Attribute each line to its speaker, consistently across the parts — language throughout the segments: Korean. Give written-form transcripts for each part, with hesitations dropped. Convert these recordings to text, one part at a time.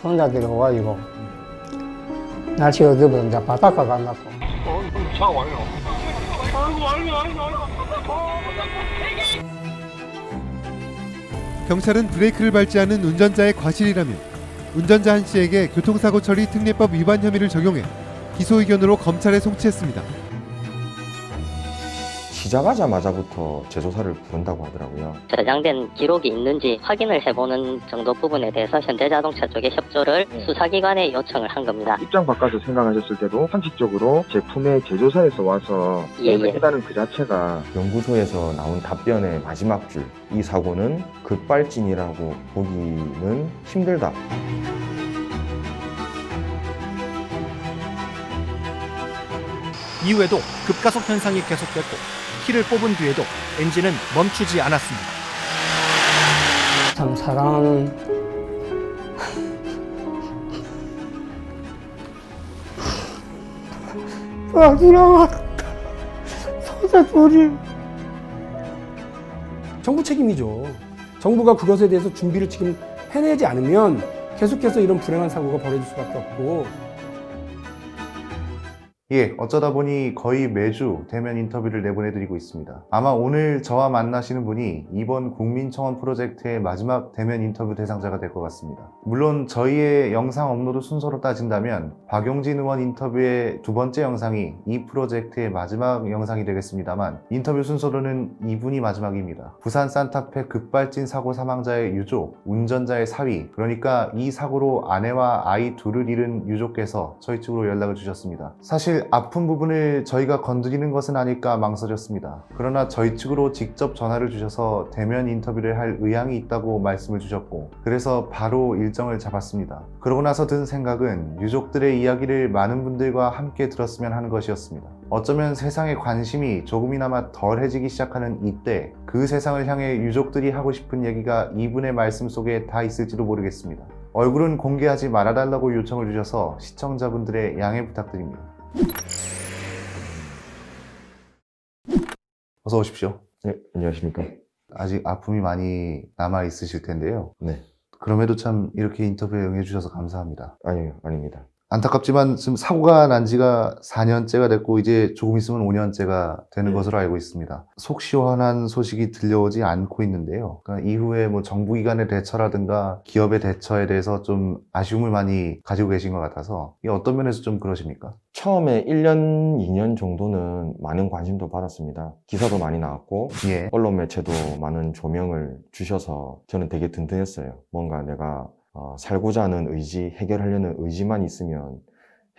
Speaker 1: 손자들이 오가지고 날씨가 어두워서 이제 바닷가 간다고.
Speaker 2: 차 와요. 아이고.
Speaker 3: 경찰은 브레이크를 밟지 않은 운전자의 과실이라며 운전자 한 씨에게 교통사고 처리 특례법 위반 혐의를 적용해 기소 의견으로 검찰에 송치했습니다.
Speaker 4: 시작하자마자부터 제조사를 부른다고 하더라고요.
Speaker 5: 저장된 기록이 있는지 확인을 해보는 정도 부분에 대해서 현대자동차 쪽에 협조를 수사기관에 요청을 한 겁니다.
Speaker 2: 입장 바꿔서 생각하셨을 때도 상식적으로 제품의 제조사에서 와서 했다는 그 자체가
Speaker 4: 연구소에서 나온 답변의 마지막 줄, 이 사고는 급발진이라고 보기는 힘들다.
Speaker 6: 이후에도 급가속 현상이 계속됐고 키를 뽑은 뒤에도 엔진은 멈추지 않았습니다.
Speaker 1: 참 사랑하는 아들아 손자 둘이.
Speaker 7: 정부 책임이죠. 정부가 그것에 대해서 준비를 지금 해내지 않으면 계속해서 이런 불행한 사고가 벌어질 수밖에 없고.
Speaker 8: 예, 어쩌다 보니 거의 매주 대면 인터뷰를 내보내드리고 있습니다. 아마 오늘 저와 만나시는 분이 이번 국민청원 프로젝트의 마지막 대면 인터뷰 대상자가 될 것 같습니다. 물론 저희의 영상 업로드 순서로 따진다면 박용진 의원 인터뷰의 두 번째 영상이 이 프로젝트의 마지막 영상이 되겠습니다만 인터뷰 순서로는 이분이 마지막입니다. 부산 산타페 급발진 사고 사망자의 유족, 운전자의 사위, 그러니까 이 사고로 아내와 아이 둘을 잃은 유족께서 저희 측으로 연락을 주셨습니다. 사실 아픈 부분을 저희가 건드리는 것은 아닐까 망설였습니다. 그러나 저희 측으로 직접 전화를 주셔서 대면 인터뷰를 할 의향이 있다고 말씀을 주셨고, 그래서 바로 일정을 잡았습니다. 그러고 나서 든 생각은 유족들의 이야기를 많은 분들과 함께 들었으면 하는 것이었습니다. 어쩌면 세상의 관심이 조금이나마 덜해지기 시작하는 이때 그 세상을 향해 유족들이 하고 싶은 얘기가 이분의 말씀 속에 다 있을지도 모르겠습니다. 얼굴은 공개하지 말아달라고 요청을 주셔서 시청자분들의 양해 부탁드립니다. 어서 오십시오.
Speaker 4: 네, 안녕하십니까.
Speaker 8: 아직 아픔이 많이 남아 있으실 텐데요.
Speaker 4: 네.
Speaker 8: 그럼에도 참 이렇게 인터뷰에 응해주셔서 감사합니다.
Speaker 4: 아니요, 아닙니다.
Speaker 8: 안타깝지만 지금 사고가 난 지가 4년째가 됐고 이제 조금 있으면 5년째가 되는 것으로 알고 있습니다. 속 시원한 소식이 들려오지 않고 있는데요. 그러니까 이후에 뭐 정부기관의 대처라든가 기업의 대처에 대해서 좀 아쉬움을 많이 가지고 계신 것 같아서 이게 어떤 면에서 좀 그러십니까?
Speaker 4: 처음에 1년, 2년 정도는 많은 관심도 받았습니다. 기사도 많이 나왔고
Speaker 8: 예.
Speaker 4: 언론 매체도 많은 조명을 주셔서 저는 되게 든든했어요. 뭔가 내가 살고자 하는 의지, 해결하려는 의지만 있으면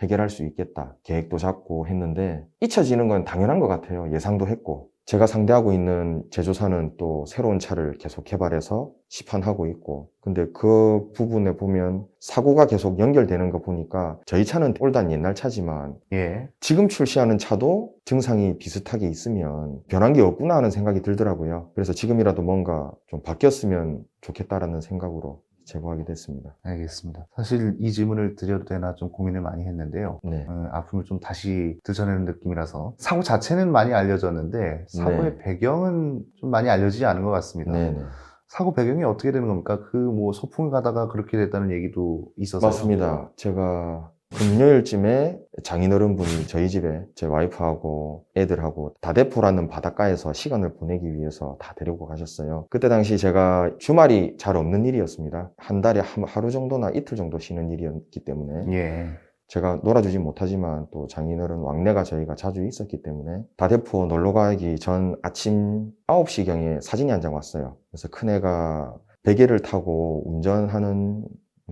Speaker 4: 해결할 수 있겠다. 계획도 잡고 했는데 잊혀지는 건 당연한 것 같아요. 예상도 했고. 제가 상대하고 있는 제조사는 또 새로운 차를 계속 개발해서 시판하고 있고, 근데 그 부분에 보면 사고가 계속 연결되는 거 보니까 저희 차는 올드한 옛날 차지만
Speaker 8: 예.
Speaker 4: 지금 출시하는 차도 증상이 비슷하게 있으면 변한 게 없구나 하는 생각이 들더라고요. 그래서 지금이라도 뭔가 좀 바뀌었으면 좋겠다라는 생각으로 제보하게 됐습니다.
Speaker 8: 알겠습니다. 사실 이 질문을 드려도 되나 좀 고민을 많이 했는데요.
Speaker 4: 네.
Speaker 8: 아픔을 좀 다시 드러내는 느낌이라서 사고 자체는 많이 알려졌는데 사고의 배경은 좀 많이 알려지지 않은 것 같습니다.
Speaker 4: 네네.
Speaker 8: 사고 배경이 어떻게 되는 겁니까? 그 뭐 소풍을 가다가 그렇게 됐다는 얘기도 있어서
Speaker 4: 맞습니다. 제가 금요일쯤에 장인어른분이 저희 집에 제 와이프하고 애들하고 다대포라는 바닷가에서 시간을 보내기 위해서 다 데리고 가셨어요. 그때 당시 제가 주말이 잘 없는 일이었습니다. 한 달에 하루 정도나 이틀 정도 쉬는 일이었기 때문에
Speaker 8: 예.
Speaker 4: 제가 놀아주진 못하지만 또 장인어른 왕래가 저희가 자주 있었기 때문에 다대포 놀러 가기 전 아침 9시경에 사진이 한 장 왔어요. 그래서 큰애가 베개를 타고 운전하는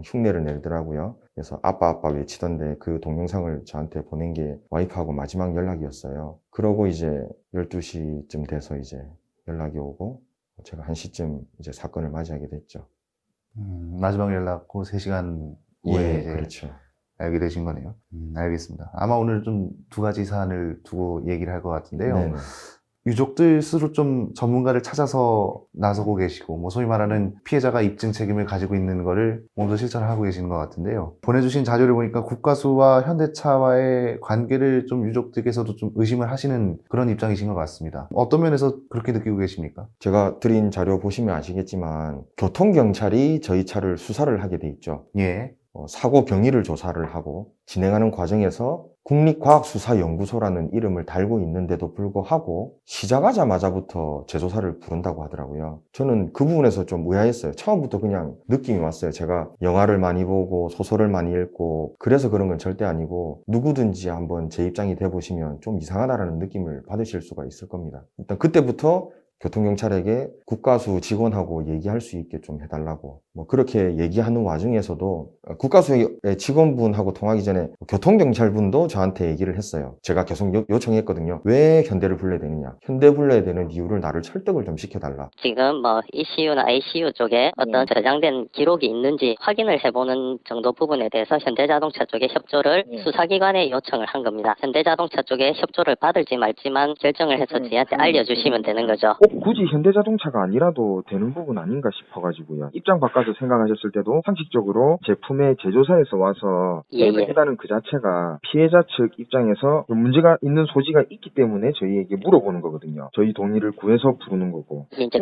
Speaker 4: 흉내를 내더라고요. 그래서 아빠 외치던데 그 동영상을 저한테 보낸 게 와이프하고 마지막 연락이었어요. 그러고 이제 12시쯤 돼서 이제 연락이 오고 제가 1시쯤 이제 사건을 맞이하게 됐죠.
Speaker 8: 마지막 연락 후 3시간 후에
Speaker 4: 예,
Speaker 8: 이제
Speaker 4: 그렇죠.
Speaker 8: 알게 되신 거네요. 알겠습니다. 아마 오늘 좀 두 가지 사안을 두고 얘기를 할 것 같은데요.
Speaker 4: 네네.
Speaker 8: 유족들 스스로 좀 전문가를 찾아서 나서고 계시고, 뭐 소위 말하는 피해자가 입증 책임을 가지고 있는 거를 몸소 실천을 하고 계시는 것 같은데요. 보내주신 자료를 보니까 국가수와 현대차와의 관계를 좀 유족들께서도 좀 의심을 하시는 그런 입장이신 것 같습니다. 어떤 면에서 그렇게 느끼고 계십니까?
Speaker 4: 제가 드린 자료 보시면 아시겠지만 교통경찰이 저희 차를 수사를 하게 돼 있죠.
Speaker 8: 예.
Speaker 4: 사고 경위를 조사를 하고 진행하는 과정에서 국립과학수사연구소라는 이름을 달고 있는데도 불구하고 시작하자마자부터 재조사를 부른다고 하더라고요. 저는 그 부분에서 좀 의아했어요. 처음부터 그냥 느낌이 왔어요. 제가 영화를 많이 보고 소설을 많이 읽고 그래서 그런 건 절대 아니고 누구든지 한번 제 입장이 돼보시면 좀 이상하다라는 느낌을 받으실 수가 있을 겁니다. 일단 그때부터 교통경찰에게 국가수 직원하고 얘기할 수 있게 좀 해달라고 그렇게 얘기하는 와중에서도 국가수의 직원분하고 통하기 전에 교통경찰분도 저한테 얘기를 했어요. 제가 계속 요청했거든요. 왜 현대를 불러야 되느냐. 현대 불러야 되는 이유를 나를 설득을 좀 시켜달라.
Speaker 5: 지금 ECU나 ICU 쪽에 어떤 저장된 기록이 있는지 확인을 해보는 정도 부분에 대해서 현대자동차 쪽의 협조를 수사기관에 요청을 한 겁니다. 현대자동차 쪽에 협조를 받을지 말지만 결정을 해서 저희한테 알려주시면 되는 거죠.
Speaker 2: 꼭 굳이 현대자동차가 아니라도 되는 부분 아닌가 싶어가지고요. 입장 바꿔서 생각하셨을 때도 상식적으로 제품의 제조사에서 와서 해다는 그 자체가 피해자 측 입장에서 문제가 있는 소지가 있기 때문에 저희에게 물어보는 거거든요. 저희 동의를 구해서 부르는 거고.
Speaker 5: 이제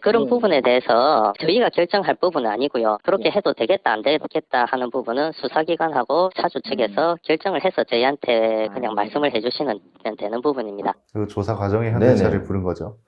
Speaker 5: 그런 부분에 대해서 저희가 결정할 부분은 아니고요. 그렇게 해도 되겠다 안 되겠다 하는 부분은 수사기관하고 차주 측에서 결정을 해서 저희한테 그냥 말씀을 해주시면 되는 부분입니다.
Speaker 8: 그 조사 과정에 현대차를 부른 거죠.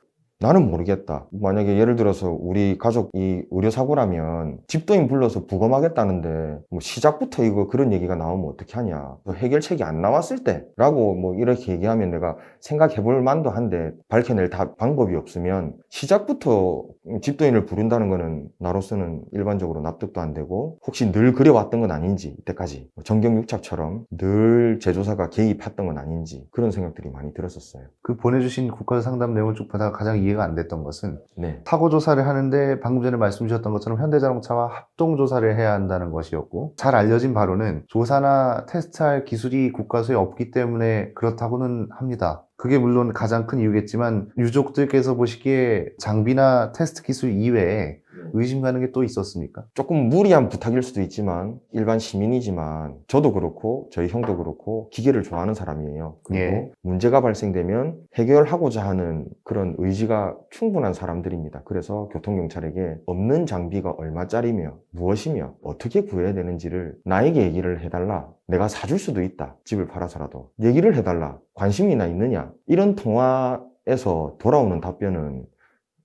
Speaker 4: 나는 모르겠다. 만약에 예를 들어서 우리 가족이 의료사고라면 집도인 불러서 부검하겠다는데 시작부터 이거 그런 얘기가 나오면 어떻게 하냐. 해결책이 안 나왔을 때 라고 이렇게 얘기하면 내가 생각해볼 만도 한데 밝혀낼 방법이 없으면 시작부터 집도인을 부른다는 거는 나로서는 일반적으로 납득도 안 되고 혹시 늘 그래왔던 건 아닌지 이때까지 정경유착처럼 늘 제조사가 개입했던 건 아닌지 그런 생각들이 많이 들었었어요.
Speaker 8: 그 보내주신 국가수 상담 내용을 쭉 보다가 가장 이해가 안 됐던 것은
Speaker 4: 네.
Speaker 8: 사고 조사를 하는데 방금 전에 말씀 주셨던 것처럼 현대자동차와 합동 조사를 해야 한다는 것이었고 잘 알려진 바로는 조사나 테스트할 기술이 국가수에 없기 때문에 그렇다고는 합니다. 그게 물론 가장 큰 이유겠지만 유족들께서 보시기에 장비나 테스트 기술 이외에 의심 가는 게 또 있었습니까?
Speaker 4: 조금 무리한 부탁일 수도 있지만 일반 시민이지만 저도 그렇고 저희 형도 그렇고 기계를 좋아하는 사람이에요. 그리고 문제가 발생되면 해결하고자 하는 그런 의지가 충분한 사람들입니다. 그래서 교통경찰에게 없는 장비가 얼마짜리며 무엇이며 어떻게 구해야 되는지를 나에게 얘기를 해달라. 내가 사줄 수도 있다. 집을 팔아서라도. 얘기를 해달라. 관심이나 있느냐. 이런 통화에서 돌아오는 답변은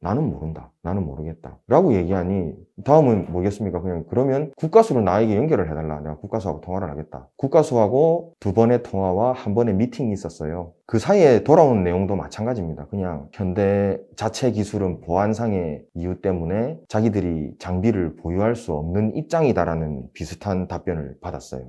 Speaker 4: 나는 모른다. 나는 모르겠다. 라고 얘기하니 다음은 뭐겠습니까? 그러면 국가수를 나에게 연결을 해달라. 내가 국가수하고 통화를 하겠다. 국가수하고 2번의 통화와 1번의 미팅이 있었어요. 그 사이에 돌아오는 내용도 마찬가지입니다. 그냥 현대 자체 기술은 보안상의 이유 때문에 자기들이 장비를 보유할 수 없는 입장이다라는 비슷한 답변을 받았어요.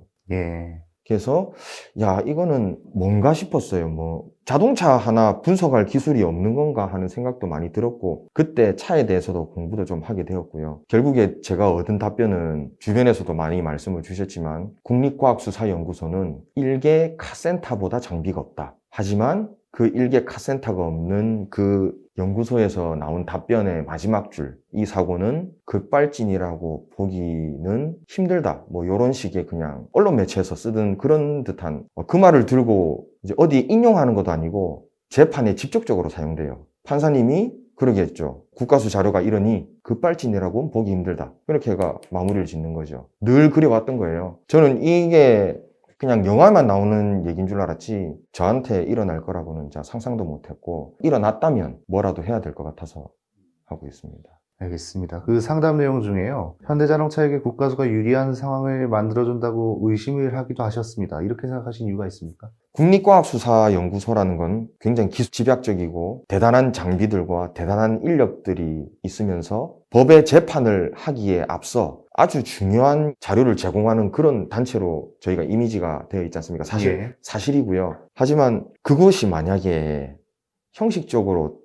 Speaker 4: 그래서 이거는 뭔가 싶었어요. 자동차 하나 분석할 기술이 없는 건가 하는 생각도 많이 들었고 그때 차에 대해서도 공부도 좀 하게 되었고요. 결국에 제가 얻은 답변은 주변에서도 많이 말씀을 주셨지만 국립과학수사연구소는 일개 카센터보다 장비가 없다. 하지만 그 일개 카센터가 없는 그 연구소에서 나온 답변의 마지막 줄, 이 사고는 급발진이라고 보기는 힘들다. 이런 식의 그냥 언론 매체에서 쓰던 그런 듯한 그 말을 들고 이제 어디 인용하는 것도 아니고 재판에 직접적으로 사용돼요. 판사님이 그러겠죠. 국가수 자료가 이러니 급발진이라고는 보기 힘들다. 그렇게가 마무리를 짓는 거죠. 늘 그래왔던 거예요. 저는 이게 그냥 영화만 나오는 얘기인 줄 알았지 저한테 일어날 거라고는 상상도 못했고 일어났다면 뭐라도 해야 될 것 같아서 하고 있습니다.
Speaker 8: 알겠습니다. 그 상담 내용 중에요. 현대자동차에게 국가수가 유리한 상황을 만들어준다고 의심을 하기도 하셨습니다. 이렇게 생각하신 이유가 있습니까?
Speaker 4: 국립과학수사연구소라는 건 굉장히 집약적이고 대단한 장비들과 대단한 인력들이 있으면서 법의 재판을 하기에 앞서 아주 중요한 자료를 제공하는 그런 단체로 저희가 이미지가 되어 있지 않습니까? 사실이고요. 하지만 그것이 만약에 형식적으로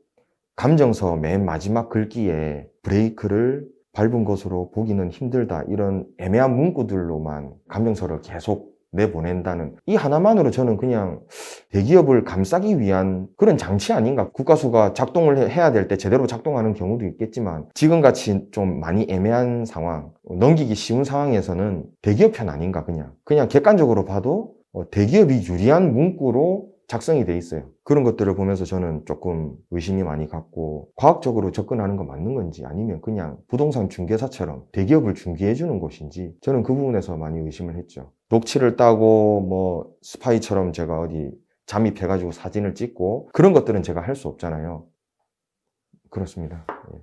Speaker 4: 감정서 맨 마지막 글귀에 브레이크를 밟은 것으로 보기는 힘들다. 이런 애매한 문구들로만 감정서를 계속 내보낸다는 이 하나만으로 저는 그냥 대기업을 감싸기 위한 그런 장치 아닌가. 국가수가 작동을 해야 될 때 제대로 작동하는 경우도 있겠지만 지금같이 좀 많이 애매한 상황, 넘기기 쉬운 상황에서는 대기업 편 아닌가. 그냥 객관적으로 봐도 대기업이 유리한 문구로 작성이 돼 있어요. 그런 것들을 보면서 저는 조금 의심이 많이 갔고, 과학적으로 접근하는 건 맞는 건지 아니면 그냥 부동산 중개사처럼 대기업을 중개해 주는 곳인지, 저는 그 부분에서 많이 의심을 했죠. 녹취를 따고 뭐 스파이처럼 제가 어디 잠입해가지고 사진을 찍고 그런 것들은 제가 할 수 없잖아요. 그렇습니다. 예.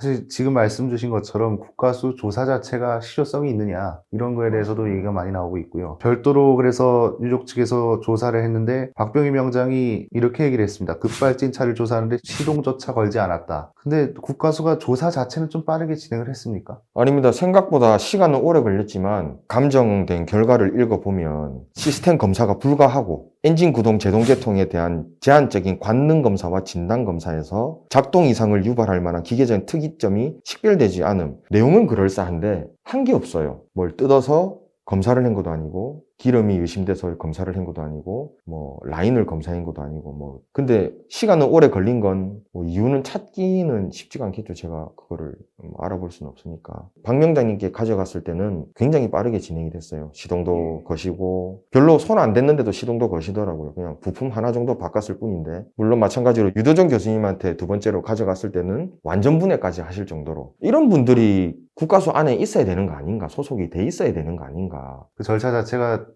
Speaker 8: 사실 지금 말씀 주신 것처럼 국가수 조사 자체가 실효성이 있느냐 이런 거에 대해서도 얘기가 많이 나오고 있고요. 별도로 그래서 유족 측에서 조사를 했는데 박병희 명장이 이렇게 얘기를 했습니다. 급발진차를 조사하는데 시동조차 걸지 않았다. 근데 국가수가 조사 자체는 좀 빠르게 진행을 했습니까?
Speaker 4: 아닙니다. 생각보다 시간은 오래 걸렸지만 감정된 결과를 읽어보면 시스템 검사가 불가하고 엔진 구동 제동 계통에 대한 제한적인 관능 검사와 진단 검사에서 작동 이상을 유발할 만한 기계적인 특이점이 식별되지 않음. 내용은 그럴싸한데 한 게 없어요. 뭘 뜯어서 검사를 한 것도 아니고 기름이 의심돼서 검사를 한 것도 아니고 뭐 라인을 검사한 것도 아니고 뭐 근데 시간은 오래 걸린 건 뭐 이유는 찾기는 쉽지가 않겠죠. 제가 그거를 알아볼 수는 없으니까. 박 명장님께 가져갔을 때는 굉장히 빠르게 진행이 됐어요. 시동도 거시고 별로 손 안 댔는데도 시동도 거시더라고요. 그냥 부품 하나 정도 바꿨을 뿐인데 물론 마찬가지로 유도정 교수님한테 두 번째로 가져갔을 때는 완전 분해까지 하실 정도로 이런 분들이 국가수 안에 있어야 되는 거 아닌가, 소속이 돼 있어야 되는 거 아닌가.
Speaker 8: 그 절차 자체가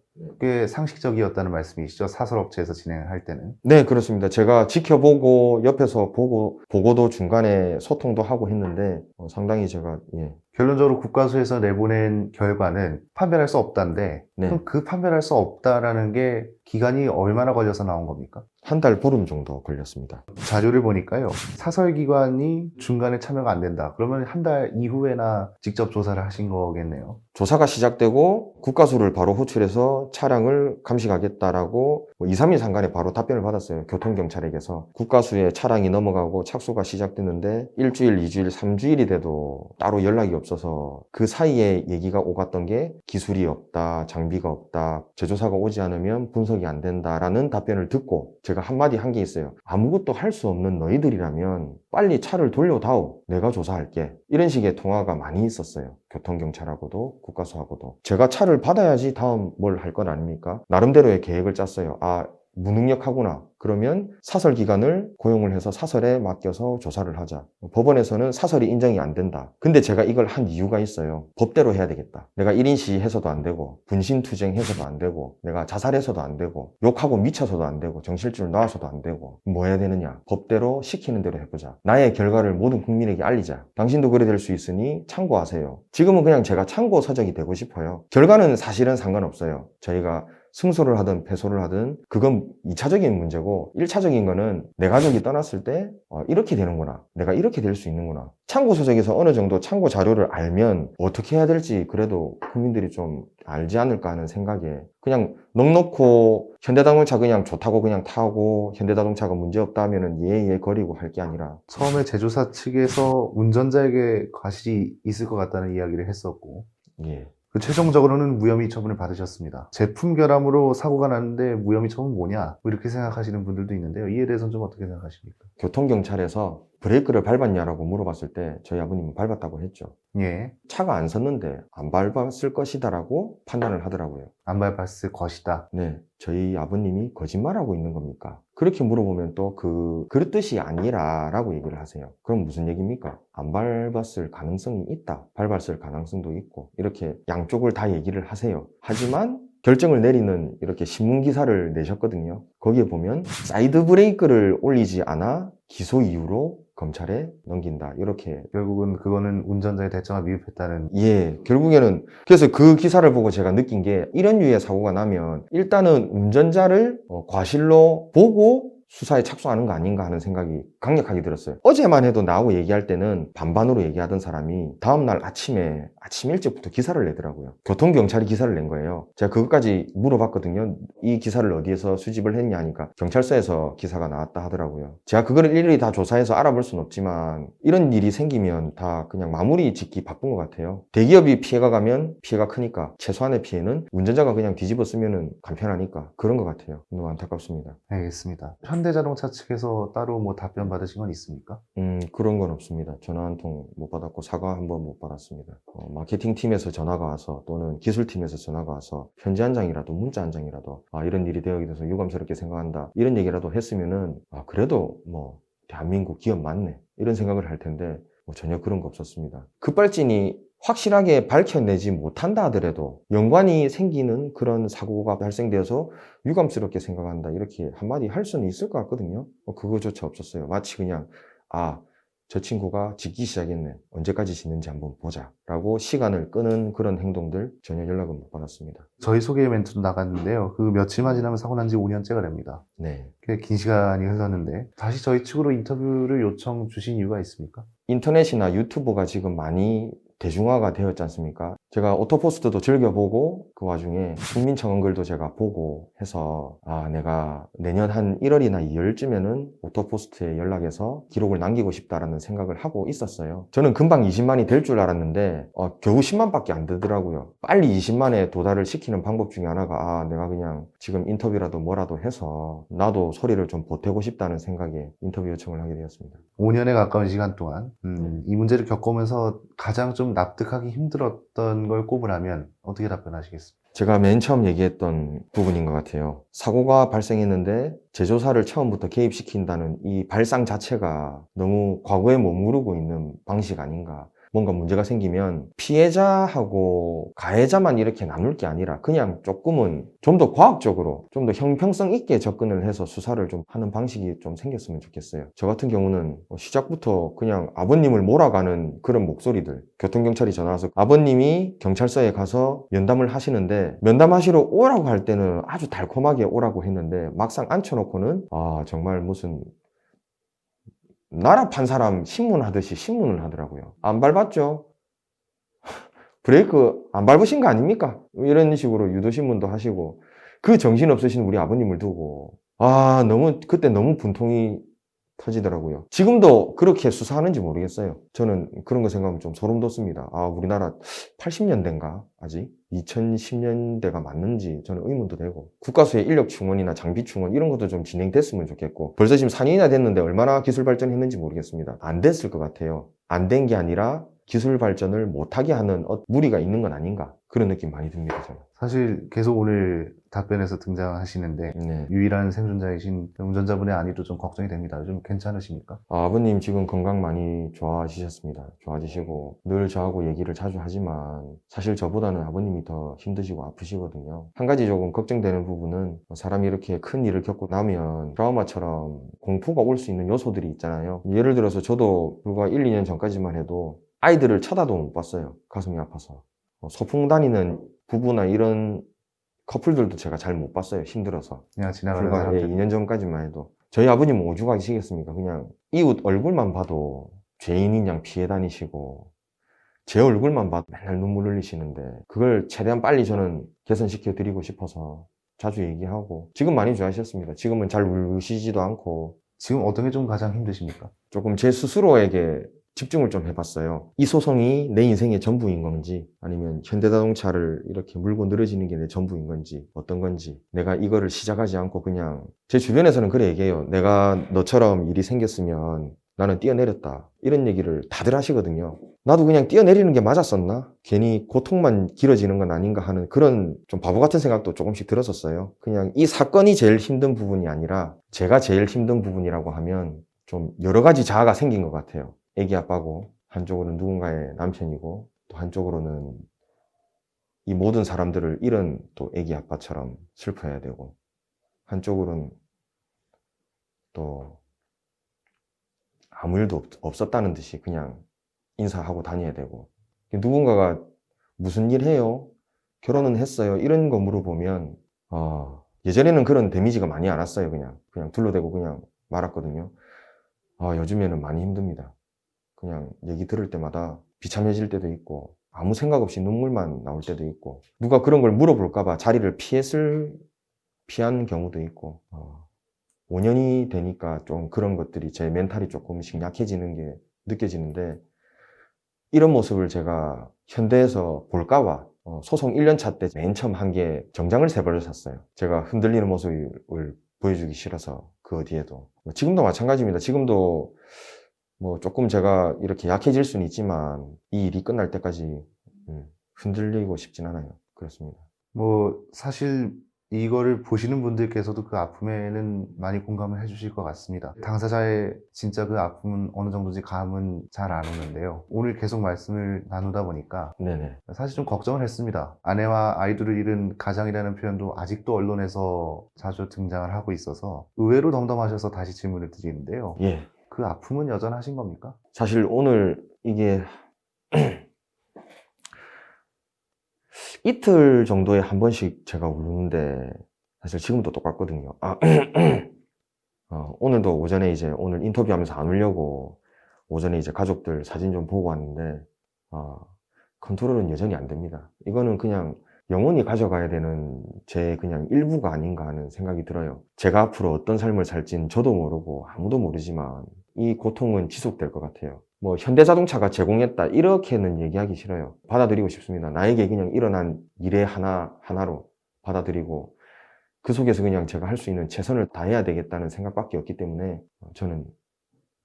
Speaker 8: 꽤 상식적이었다는 말씀이시죠? 사설업체에서 진행할 때는.
Speaker 4: 네, 그렇습니다. 제가 지켜보고 옆에서 보고도 중간에 소통도 하고 했는데 상당히 제가
Speaker 8: 결론적으로 국가수에서 내보낸 결과는 판별할 수 없다인데
Speaker 4: 네.
Speaker 8: 그럼 그 판별할 수 없다라는 게 기간이 얼마나 걸려서 나온 겁니까?
Speaker 4: 한 달 보름 정도 걸렸습니다.
Speaker 8: 자료를 보니까요. 사설기관이 중간에 참여가 안 된다. 그러면 한 달 이후에나 직접 조사를 하신 거겠네요.
Speaker 4: 조사가 시작되고 국가수를 바로 호출해서 차량을 감식하겠다라고 2, 3일 상간에 바로 답변을 받았어요. 교통경찰에게서. 국가수에 차량이 넘어가고 착수가 시작됐는데 일주일, 2주일, 3주일이 돼도 따로 연락이 없어서 그 사이에 얘기가 오갔던 게 기술이 없다, 장비가 없다, 제조사가 오지 않으면 분석이 안 된다라는 답변을 듣고 제가 한마디 한 게 있어요. 아무것도 할 수 없는 너희들이라면 빨리 차를 돌려다오. 내가 조사할게. 이런 식의 통화가 많이 있었어요. 교통경찰하고도 국가수하고도. 제가 차를 받아야지 다음 뭘 할 건 아닙니까? 나름대로의 계획을 짰어요. 아, 무능력하구나. 그러면 사설 기관을 고용을 해서 사설에 맡겨서 조사를 하자. 법원에서는 사설이 인정이 안 된다. 근데 제가 이걸 한 이유가 있어요. 법대로 해야 되겠다. 내가 1인 시해서도 안 되고 분신투쟁 해서도 안 되고 내가 자살해서도 안 되고 욕하고 미쳐서도 안 되고 정신줄 놔서도 안 되고 뭐 해야 되느냐. 법대로 시키는 대로 해보자. 나의 결과를 모든 국민에게 알리자. 당신도 그래 될 수 있으니 참고하세요. 지금은 그냥 제가 참고 서적이 되고 싶어요. 결과는 사실은 상관없어요. 저희가 승소를 하든 패소를 하든 그건 2차적인 문제고 1차적인 거는 내 가족이 떠났을 때 이렇게 되는구나. 내가 이렇게 될 수 있는구나. 참고 서적에서 어느 정도 참고 자료를 알면 어떻게 해야 될지 그래도 국민들이 좀 알지 않을까 하는 생각에 그냥 넉넉고 현대자동차 그냥 좋다고 그냥 타고 현대자동차가 문제없다 하면은 예 거리고 할 게 아니라
Speaker 8: 처음에 제조사 측에서 운전자에게 과실이 있을 것 같다는 이야기를 했었고
Speaker 4: 예.
Speaker 8: 그 최종적으로는 무혐의 처분을 받으셨습니다. 제품 결함으로 사고가 났는데 무혐의 처분 뭐냐? 뭐 이렇게 생각하시는 분들도 있는데요. 이에 대해서는 좀 어떻게 생각하십니까?
Speaker 4: 교통경찰에서 브레이크를 밟았냐라고 물어봤을 때 저희 아버님은 밟았다고 했죠.
Speaker 8: 예.
Speaker 4: 차가 안 섰는데 안 밟았을 것이다라고 판단을 하더라고요.
Speaker 8: 안 밟았을 것이다.
Speaker 4: 네, 저희 아버님이 거짓말하고 있는 겁니까? 그렇게 물어보면 또 그 뜻이 아니라라고 얘기를 하세요. 그럼 무슨 얘기입니까? 안 밟았을 가능성이 있다. 밟았을 가능성도 있고 이렇게 양쪽을 다 얘기를 하세요. 하지만 결정을 내리는 이렇게 신문기사를 내셨거든요. 거기에 보면 사이드 브레이크를 올리지 않아 기소 이유로 검찰에 넘긴다. 이렇게.
Speaker 8: 결국은 그거는 운전자의 대처가 미흡했다는.
Speaker 4: 예, 결국에는 그래서 그 기사를 보고 제가 느낀 게 이런 류의 사고가 나면 일단은 운전자를 과실로 보고 수사에 착수하는 거 아닌가 하는 생각이 강력하게 들었어요. 어제만 해도 나하고 얘기할 때는 반반으로 얘기하던 사람이 다음날 아침 일찍부터 기사를 내더라고요. 교통경찰이 기사를 낸 거예요. 제가 그것까지 물어봤거든요. 이 기사를 어디에서 수집을 했냐 하니까 경찰서에서 기사가 나왔다 하더라고요. 제가 그거를 일일이 다 조사해서 알아볼 수는 없지만 이런 일이 생기면 다 그냥 마무리 짓기 바쁜 것 같아요. 대기업이 피해가 가면 피해가 크니까 최소한의 피해는 운전자가 그냥 뒤집어 쓰면은 간편하니까 그런 것 같아요. 너무 안타깝습니다.
Speaker 8: 알겠습니다. 현대자동차 측에서 따로 뭐 답변 받으신 건 있습니까?
Speaker 4: 그런 건 없습니다. 전화 한 통 못 받았고 사과 한 번 못 받았습니다. 마케팅팀에서 전화가 와서 또는 기술팀에서 전화가 와서 편지 한 장이라도 문자 한 장이라도 이런 일이 되어게 돼서 유감스럽게 생각한다 이런 얘기라도 했으면은 그래도 뭐 대한민국 기업 맞네 이런 생각을 할 텐데 전혀 그런 거 없었습니다. 급발진이 확실하게 밝혀내지 못한다 하더라도 연관이 생기는 그런 사고가 발생되어서 유감스럽게 생각한다 이렇게 한마디 할 수는 있을 것 같거든요. 그거조차 없었어요. 마치 그냥 저 친구가 짖기 시작했네. 언제까지 짖는지 한번 보자 라고 시간을 끄는 그런 행동들 전혀 연락은 못 받았습니다.
Speaker 8: 저희 소개 멘트도 나갔는데요. 그 며칠만 지나면 사고 난 지 5년째가 됩니다.
Speaker 4: 네.
Speaker 8: 꽤 긴 시간이 흘렀는데 다시 저희 측으로 인터뷰를 요청 주신 이유가 있습니까?
Speaker 4: 인터넷이나 유튜브가 지금 많이 대중화가 되었지 않습니까? 제가 오토포스트도 즐겨보고 그 와중에 국민청원 글도 제가 보고 해서 내가 내년 한 1월이나 2월쯤에는 오토포스트에 연락해서 기록을 남기고 싶다라는 생각을 하고 있었어요. 저는 금방 20만이 될 줄 알았는데 겨우 10만밖에 안 되더라고요. 빨리 20만에 도달을 시키는 방법 중에 하나가 내가 그냥 지금 인터뷰라도 뭐라도 해서 나도 소리를 좀 보태고 싶다는 생각에 인터뷰 요청을 하게 되었습니다.
Speaker 8: 5년에 가까운 시간 동안 이 문제를 겪으면서 가장 좀 납득하기 힘들었던 걸 꼽으라면 어떻게 답변하시겠습니까?
Speaker 4: 제가 맨 처음 얘기했던 부분인 것 같아요. 사고가 발생했는데 제조사를 처음부터 개입시킨다는 이 발상 자체가 너무 과거에 머무르고 있는 방식 아닌가. 뭔가 문제가 생기면 피해자하고 가해자만 이렇게 나눌 게 아니라 그냥 조금은 좀 더 과학적으로 좀 더 형평성 있게 접근을 해서 수사를 좀 하는 방식이 좀 생겼으면 좋겠어요. 저 같은 경우는 시작부터 그냥 아버님을 몰아가는 그런 목소리들, 교통경찰이 전화 와서 아버님이 경찰서에 가서 면담을 하시는데 면담하시러 오라고 할 때는 아주 달콤하게 오라고 했는데 막상 앉혀놓고는 정말 무슨 나라 판 사람 신문하듯이 신문을 하더라고요. 안 밟았죠? 브레이크 안 밟으신 거 아닙니까? 이런 식으로 유도신문도 하시고 그 정신없으신 우리 아버님을 두고 그때 너무 분통이 터지더라고요. 지금도 그렇게 수사하는지 모르겠어요. 저는 그런 거 생각하면 좀 소름 돋습니다. 우리나라 80년대인가? 아직? 2010년대가 맞는지 저는 의문도 되고 국가수의 인력 충원이나 장비 충원 이런 것도 좀 진행됐으면 좋겠고 벌써 지금 4년이나 됐는데 얼마나 기술 발전했는지 모르겠습니다. 안 됐을 것 같아요. 안 된 게 아니라 기술 발전을 못하게 하는 무리가 있는 건 아닌가 그런 느낌 많이 듭니다. 저는.
Speaker 8: 사실 계속 오늘 답변에서 등장하시는데
Speaker 4: 네.
Speaker 8: 유일한 생존자이신 운전자분의 안위도 좀 걱정이 됩니다. 좀 괜찮으십니까?
Speaker 4: 아버님 지금 건강 많이 좋아지셨습니다. 좋아지시고 늘 저하고 얘기를 자주 하지만 사실 저보다는 아버님이 더 힘드시고 아프시거든요. 한 가지 조금 걱정되는 부분은 사람이 이렇게 큰 일을 겪고 나면 트라우마처럼 공포가 올 수 있는 요소들이 있잖아요. 예를 들어서 저도 불과 1, 2년 전까지만 해도 아이들을 쳐다도 못 봤어요. 가슴이 아파서. 소풍 다니는 부부나 이런 커플들도 제가 잘 못 봤어요. 힘들어서.
Speaker 8: 그냥 지나가는
Speaker 4: 불과
Speaker 8: 사람들.
Speaker 4: 2년 전까지만 해도. 저희 아버님은 오죽하시겠습니까? 그냥 이웃 얼굴만 봐도 죄인인 양 피해 다니시고 제 얼굴만 봐도 맨날 눈물 흘리시는데 그걸 최대한 빨리 저는 개선시켜 드리고 싶어서 자주 얘기하고 지금 많이 좋아하셨습니다. 지금은 잘 울시지도 않고
Speaker 8: 지금 어떤 게 좀 가장 힘드십니까?
Speaker 4: 조금 제 스스로에게 집중을 좀 해봤어요. 이 소송이 내 인생의 전부인 건지 아니면 현대자동차를 이렇게 물고 늘어지는 게 내 전부인 건지 어떤 건지 내가 이거를 시작하지 않고 그냥 제 주변에서는 그래 얘기해요. 내가 너처럼 일이 생겼으면 나는 뛰어내렸다. 이런 얘기를 다들 하시거든요. 나도 그냥 뛰어내리는 게 맞았었나? 괜히 고통만 길어지는 건 아닌가 하는 그런 좀 바보 같은 생각도 조금씩 들었었어요. 그냥 이 사건이 제일 힘든 부분이 아니라 제가 제일 힘든 부분이라고 하면 좀 여러 가지 자아가 생긴 것 같아요. 애기 아빠고 한쪽으로는 누군가의 남편이고 또 한쪽으로는 이 모든 사람들을 잃은 또 애기 아빠처럼 슬퍼해야 되고 한쪽으로는 또 아무 일도 없었다는 듯이 그냥 인사하고 다녀야 되고 누군가가 무슨 일 해요? 결혼은 했어요? 이런 거 물어보면 예전에는 그런 데미지가 많이 안 왔어요. 그냥 둘러대고 그냥 말았거든요. 요즘에는 많이 힘듭니다. 그냥 얘기 들을 때마다 비참해질 때도 있고 아무 생각 없이 눈물만 나올 때도 있고 누가 그런 걸 물어볼까봐 자리를 피한 경우도 있고 5년이 되니까 좀 그런 것들이 제 멘탈이 조금씩 약해지는 게 느껴지는데 이런 모습을 제가 현대에서 볼까봐 소송 1년차 때 맨 처음 한 게 정장을 3벌을 샀어요. 제가 흔들리는 모습을 보여주기 싫어서 그 어디에도. 지금도 마찬가지입니다. 지금도 뭐 조금 제가 이렇게 약해질 수는 있지만 이 일이 끝날 때까지 흔들리고 싶진 않아요. 그렇습니다.
Speaker 8: 뭐 사실 이거를 보시는 분들께서도 그 아픔에는 많이 공감을 해주실 것 같습니다. 당사자의 진짜 그 아픔은 어느 정도인지 감은 잘 안 오는데요. 오늘 계속 말씀을 나누다 보니까
Speaker 4: 네네.
Speaker 8: 사실 좀 걱정을 했습니다. 아내와 아이들을 잃은 가장이라는 표현도 아직도 언론에서 자주 등장을 하고 있어서 의외로 덤덤하셔서 다시 질문을 드리는데요.
Speaker 4: 예.
Speaker 8: 그 아픔은 여전하신 겁니까?
Speaker 4: 사실 오늘 이게 이틀 정도에 한 번씩 제가 울는데 사실 지금도 똑같거든요. 오늘도 오전에 이제 오늘 인터뷰하면서 안 울려고 오전에 이제 가족들 사진 좀 보고 왔는데 컨트롤은 여전히 안 됩니다. 이거는 그냥 영원히 가져가야 되는 제 그냥 일부가 아닌가 하는 생각이 들어요. 제가 앞으로 어떤 삶을 살진 저도 모르고 아무도 모르지만 이 고통은 지속될 것 같아요. 뭐 현대자동차가 제공했다 이렇게는 얘기하기 싫어요. 받아들이고 싶습니다. 나에게 그냥 일어난 일의 하나로 받아들이고 그 속에서 그냥 제가 할 수 있는 최선을 다해야 되겠다는 생각밖에 없기 때문에 저는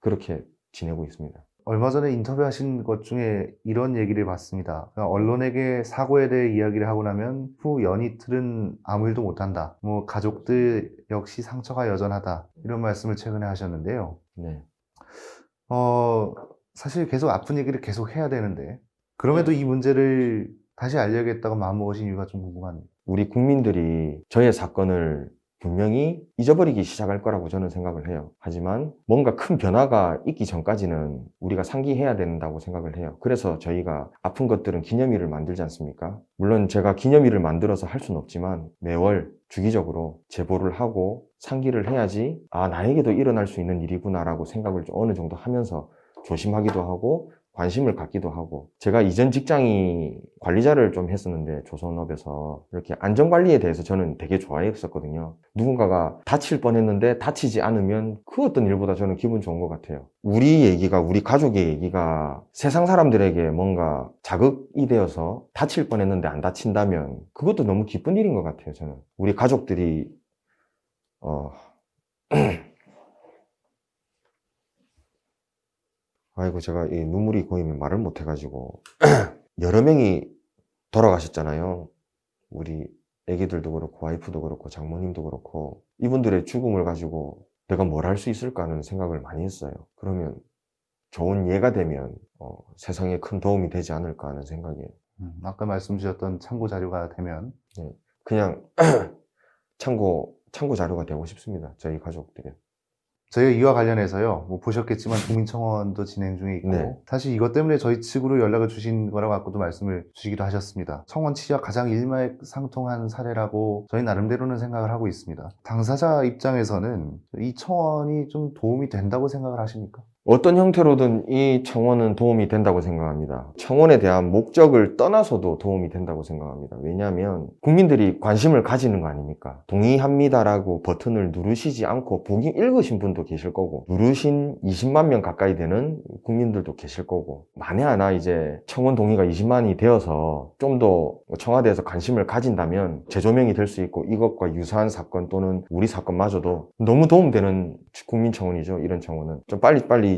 Speaker 4: 그렇게 지내고 있습니다.
Speaker 8: 얼마 전에 인터뷰하신 것 중에 이런 얘기를 봤습니다. 그러니까 언론에게 사고에 대해 이야기를 하고 나면 후 연이틀은 아무 일도 못한다. 뭐 가족들 역시 상처가 여전하다. 이런 말씀을 최근에 하셨는데요.
Speaker 4: 네.
Speaker 8: 사실 계속 아픈 얘기를 계속 해야 되는데 그럼에도 이 문제를 다시 알려야겠다고 마음먹으신 이유가 좀 궁금합니다.
Speaker 4: 우리 국민들이 저의 사건을 분명히 잊어버리기 시작할 거라고 저는 생각을 해요. 하지만 뭔가 큰 변화가 있기 전까지는 우리가 상기해야 된다고 생각을 해요. 그래서 저희가 아픈 것들은 기념일을 만들지 않습니까? 물론 제가 기념일을 만들어서 할 수는 없지만 매월 주기적으로 제보를 하고 상기를 해야지 나에게도 일어날 수 있는 일이구나라고 생각을 좀 어느 정도 하면서 조심하기도 하고 관심을 갖기도 하고 제가 이전 직장이 관리자를 좀 했었는데 조선업에서 이렇게 안전관리에 대해서 저는 되게 좋아했었거든요. 누군가가 다칠 뻔했는데 다치지 않으면 그 어떤 일보다 저는 기분 좋은 것 같아요. 우리 얘기가 우리 가족의 얘기가 세상 사람들에게 뭔가 자극이 되어서 다칠 뻔했는데 안 다친다면 그것도 너무 기쁜 일인 것 같아요. 저는 우리 가족들이 아이고 제가 이 눈물이 고이면 말을 못 해가지고 여러 명이 돌아가셨잖아요. 우리 애기들도 그렇고 와이프도 그렇고 장모님도 그렇고 이분들의 죽음을 가지고 내가 뭘 할 수 있을까 하는 생각을 많이 했어요. 그러면 좋은 예가 되면 세상에 큰 도움이 되지 않을까 하는 생각이에요.
Speaker 8: 아까 말씀 주셨던 참고 자료가 되면
Speaker 4: 그냥 참고 자료가 되고 싶습니다. 저희 가족들이.
Speaker 8: 저희가 이와 관련해서요, 뭐 보셨겠지만 국민청원도 진행 중에 있고,
Speaker 4: 네.
Speaker 8: 사실 이것 때문에 저희 측으로 연락을 주신 거라고 아까도 말씀을 주시기도 하셨습니다. 청원 취지와 가장 일맥상통한 사례라고 저희 나름대로는 생각을 하고 있습니다. 당사자 입장에서는 이 청원이 좀 도움이 된다고 생각을 하십니까?
Speaker 4: 어떤 형태로든 이 청원은 도움이 된다고 생각합니다. 청원에 대한 목적을 떠나서도 도움이 된다고 생각합니다. 왜냐하면 국민들이 관심을 가지는 거 아닙니까? 동의합니다라고 버튼을 누르시지 않고 보기 읽으신 분도 계실 거고 누르신 20만 명 가까이 되는 국민들도 계실 거고 만에 하나 이제 청원 동의가 20만이 되어서 좀 더 청와대에서 관심을 가진다면 재조명이 될 수 있고 이것과 유사한 사건 또는 우리 사건마저도 너무 도움되는 국민청원이죠. 이런 청원은 좀 빨리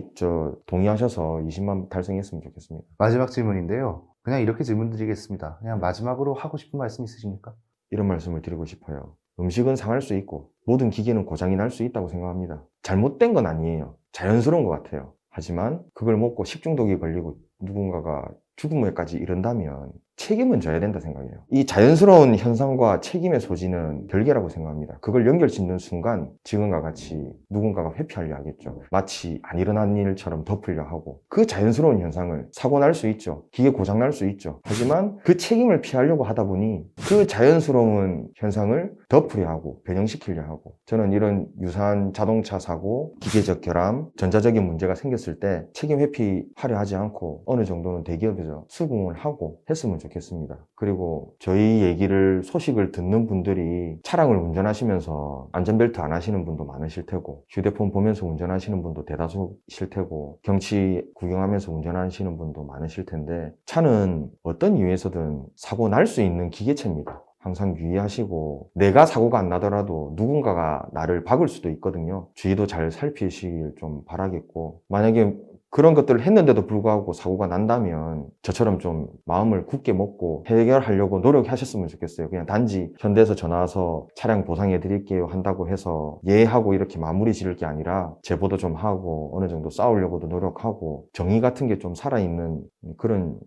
Speaker 4: 동의하셔서 20만 달성했으면 좋겠습니다.
Speaker 8: 마지막 질문인데요. 그냥 이렇게 질문 드리겠습니다. 그냥 마지막으로 하고 싶은 말씀 있으십니까?
Speaker 4: 이런 말씀을 드리고 싶어요. 음식은 상할 수 있고 모든 기계는 고장이 날 수 있다고 생각합니다. 잘못된 건 아니에요. 자연스러운 것 같아요. 하지만 그걸 먹고 식중독이 걸리고 누군가가 죽음에까지 이른다면 책임은 져야 된다 생각해요. 이 자연스러운 현상과 책임의 소지는 별개라고 생각합니다. 그걸 연결 짓는 순간 지금과 같이 누군가가 회피하려 하겠죠. 마치 안 일어난 일처럼 덮으려 하고 그 자연스러운 현상을 사고 날 수 있죠. 기계 고장 날 수 있죠. 하지만 그 책임을 피하려고 하다 보니 그 자연스러운 현상을 덮으려 하고 변형시키려 하고 저는 이런 유사한 자동차 사고, 기계적 결함, 전자적인 문제가 생겼을 때 책임 회피하려 하지 않고 어느 정도는 대기업에서 수긍을 하고 했으면 좋겠습니다. 그리고 저희 소식을 듣는 분들이 차량을 운전하시면서 안전벨트 안 하시는 분도 많으실 테고 휴대폰 보면서 운전하시는 분도 대다수실 테고 경치 구경하면서 운전하시는 분도 많으실 텐데 차는 어떤 이유에서든 사고 날 수 있는 기계체입니다. 항상 유의하시고 내가 사고가 안 나더라도 누군가가 나를 박을 수도 있거든요. 주의도 잘 살피시길 좀 바라겠고, 만약에 그런 것들을 했는데도 불구하고 사고가 난다면 저처럼 좀 마음을 굳게 먹고 해결하려고 노력하셨으면 좋겠어요. 그냥 단지 현대에서 전화 와서 차량 보상해 드릴게요 한다고 해서 예 하고 이렇게 마무리 지을 게 아니라 제보도 좀 하고 어느 정도 싸우려고도 노력하고 정의 같은 게 좀 살아있는 그런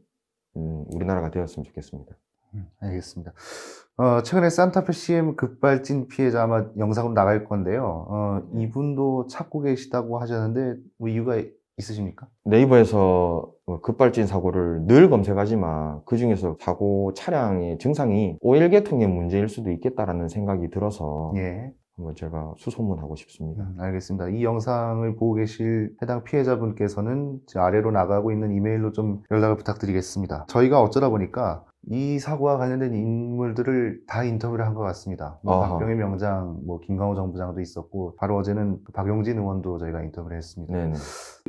Speaker 4: 우리나라가 되었으면 좋겠습니다.
Speaker 8: 알겠습니다. 최근에 산타페 CM 급발진 피해자 아마 영상으로 나갈 건데요. 이분도 찾고 계시다고 하셨는데 뭐 이유가 있으십니까?
Speaker 4: 네이버에서 급발진 사고를 늘 검색하지만 그 중에서 사고 차량의 증상이 오일 계통의 문제일 수도 있겠다라는 생각이 들어서
Speaker 8: 예.
Speaker 4: 한번 제가 수소문하고 싶습니다.
Speaker 8: 알겠습니다. 이 영상을 보고 계실 해당 피해자분께서는 아래로 나가고 있는 이메일로 좀 연락을 부탁드리겠습니다. 저희가 어쩌다 보니까 이 사고와 관련된 인물들을 다 인터뷰를 한 것 같습니다. 박병희 명장, 김강호 정부장도 있었고, 바로 어제는 박용진 의원도 저희가 인터뷰를 했습니다.
Speaker 4: 네네.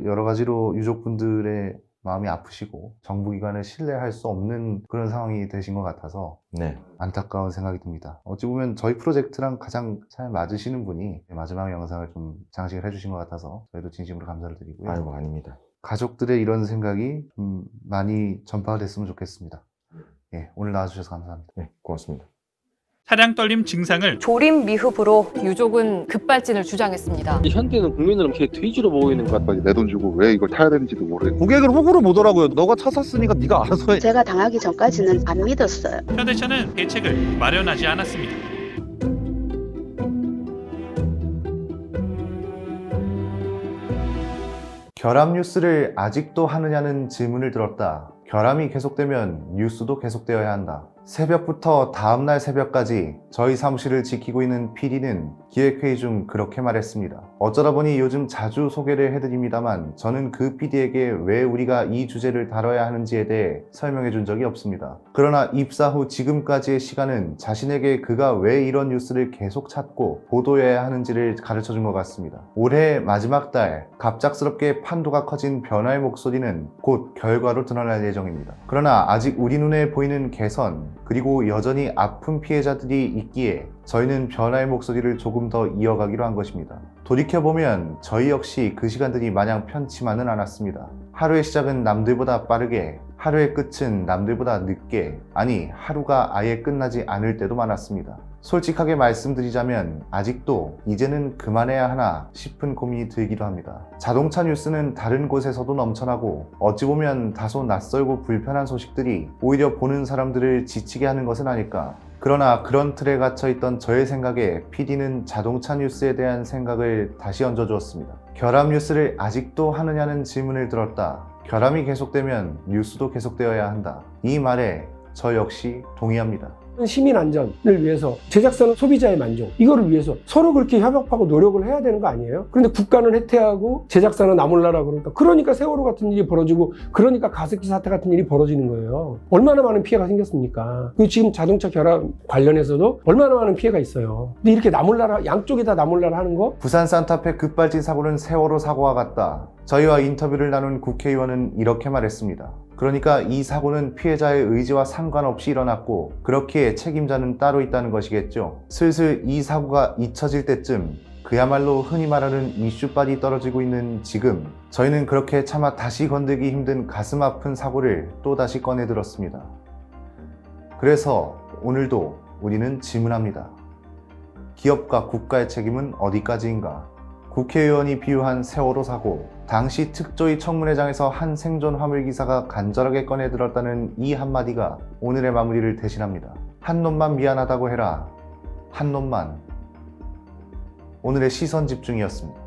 Speaker 8: 여러 가지로 유족분들의 마음이 아프시고 정부기관을 신뢰할 수 없는 그런 상황이 되신 것 같아서
Speaker 4: 네.
Speaker 8: 안타까운 생각이 듭니다. 어찌 보면 저희 프로젝트랑 가장 잘 맞으시는 분이 마지막 영상을 좀 장식을 해주신 것 같아서 저희도 진심으로 감사를 드리고요.
Speaker 4: 아이고, 아닙니다.
Speaker 8: 가족들의 이런 생각이 좀 많이 전파가 됐으면 좋겠습니다. 예, 오늘 나와주셔서 감사합니다.
Speaker 4: 네, 고맙습니다.
Speaker 9: 차량 떨림 증상을
Speaker 10: 조림 미흡으로 유족은 급발진을 주장했습니다.
Speaker 11: 현대는 국민을 이렇게 돼지로 보고 있는 것 같아요. 내 돈 주고 왜 이걸 타야 되는지도 모르겠고.
Speaker 12: 고객을 호구로 보더라고요. 너가 차 샀으니까 네가 알아서 해.
Speaker 13: 제가 당하기 전까지는 안 믿었어요.
Speaker 9: 현대차는 대책을 마련하지 않았습니다.
Speaker 8: 결함 뉴스를 아직도 하느냐는 질문을 들었다. 결함이 계속되면 뉴스도 계속되어야 한다. 새벽부터 다음날 새벽까지 저희 사무실을 지키고 있는 PD는 기획회의 중 그렇게 말했습니다. 어쩌다 보니 요즘 자주 소개를 해드립니다만 저는 그 PD에게 왜 우리가 이 주제를 다뤄야 하는지에 대해 설명해 준 적이 없습니다. 그러나 입사 후 지금까지의 시간은 자신에게 그가 왜 이런 뉴스를 계속 찾고 보도해야 하는지를 가르쳐 준 것 같습니다. 올해 마지막 달 갑작스럽게 판도가 커진 변화의 목소리는 곧 결과로 드러날 예정입니다. 그러나 아직 우리 눈에 보이는 개선 그리고 여전히 아픈 피해자들이 있기에 저희는 변화의 목소리를 조금 더 이어가기로 한 것입니다. 돌이켜보면 저희 역시 그 시간들이 마냥 편치만은 않았습니다. 하루의 시작은 남들보다 빠르게, 하루의 끝은 남들보다 늦게, 아니 하루가 아예 끝나지 않을 때도 많았습니다. 솔직하게 말씀드리자면 아직도 이제는 그만해야 하나 싶은 고민이 들기도 합니다. 자동차 뉴스는 다른 곳에서도 넘쳐나고 어찌 보면 다소 낯설고 불편한 소식들이 오히려 보는 사람들을 지치게 하는 것은 아닐까. 그러나 그런 틀에 갇혀있던 저의 생각에 PD는 자동차 뉴스에 대한 생각을 다시 얹어주었습니다. 결함 뉴스를 아직도 하느냐는 질문을 들었다. 결함이 계속되면 뉴스도 계속되어야 한다. 이 말에 저 역시 동의합니다.
Speaker 7: 시민 안전을 위해서, 제작사는 소비자의 만족, 이거를 위해서 서로 그렇게 협업하고 노력을 해야 되는 거 아니에요? 그런데 국가는 해태하고 제작사는 나몰라라 그러니까 세월호 같은 일이 벌어지고, 그러니까 가습기 사태 같은 일이 벌어지는 거예요. 얼마나 많은 피해가 생겼습니까? 그리고 지금 자동차 결함 관련해서도 얼마나 많은 피해가 있어요. 근데 이렇게 나몰라라, 양쪽이 다 나몰라라 하는 거?
Speaker 8: 부산 산타페 급발진 사고는 세월호 사고와 같다. 저희와 인터뷰를 나눈 국회의원은 이렇게 말했습니다. 그러니까 이 사고는 피해자의 의지와 상관없이 일어났고 그렇기에 책임자는 따로 있다는 것이겠죠. 슬슬 이 사고가 잊혀질 때쯤, 그야말로 흔히 말하는 이슈빨이 떨어지고 있는 지금, 저희는 그렇게 차마 다시 건들기 힘든 가슴 아픈 사고를 또다시 꺼내들었습니다. 그래서 오늘도 우리는 질문합니다. 기업과 국가의 책임은 어디까지인가? 국회의원이 비유한 세월호 사고, 당시 특조위 청문회장에서 한 생존 화물기사가 간절하게 꺼내들었다는 이 한마디가 오늘의 마무리를 대신합니다. 한 놈만 미안하다고 해라. 한 놈만. 오늘의 시선 집중이었습니다.